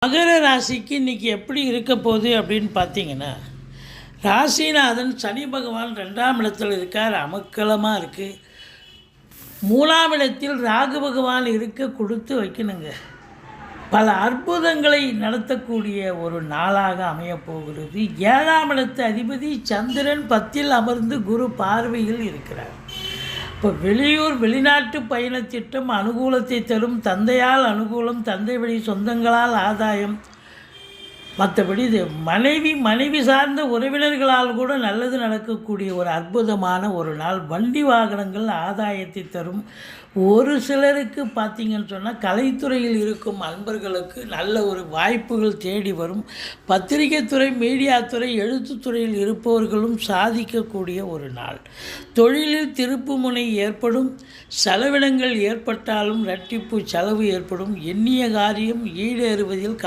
மகர ராசிக்கு இன்றைக்கி எப்படி இருக்க போகுது அப்படின்னு பார்த்தீங்கன்னா, ராசிநாதன் சனி பகவான் 2ஆம் இடத்தில் இருக்கார், அமக்கலமாக இருக்குது. 3ஆம் இடத்தில் ராகு பகவான் இருக்க கொடுத்து வைக்கணுங்க. பல அற்புதங்களை நடத்தக்கூடிய ஒரு நாளாக அமையப்போகிறது. 7ஆம் இடத்து அதிபதி சந்திரன் 10ல் அமர்ந்து குரு பார்வையில் இருக்கிறார். இப்போ வெளியூர் வெளிநாட்டு பயணத் திட்டம் அனுகூலத்தை தரும். தந்தையால் அனுகூலம், தந்தை வழி சொந்தங்களால் ஆதாயம். மற்றபடி இது மனைவி சார்ந்த உறவினர்களால் கூட நல்லது நடக்கக்கூடிய ஒரு அற்புதமான ஒரு நாள். வண்டி வாகனங்கள் ஆதாயத்தை தரும். ஒரு சிலருக்கு பார்த்திங்கன்னு சொன்னால் கலைத்துறையில் இருக்கும் அன்பர்களுக்கு நல்ல ஒரு வாய்ப்புகள் தேடி வரும். பத்திரிகை துறை, மீடியா துறை, எழுத்துத்துறையில் இருப்பவர்களும் சாதிக்கக்கூடிய ஒரு நாள். தொழிலில் திருப்புமுனை ஏற்படும். செலவினங்கள் ஏற்பட்டாலும் இரட்டிப்பு செலவு ஏற்படும். எண்ணிய காரியம் ஈடேறுவதில்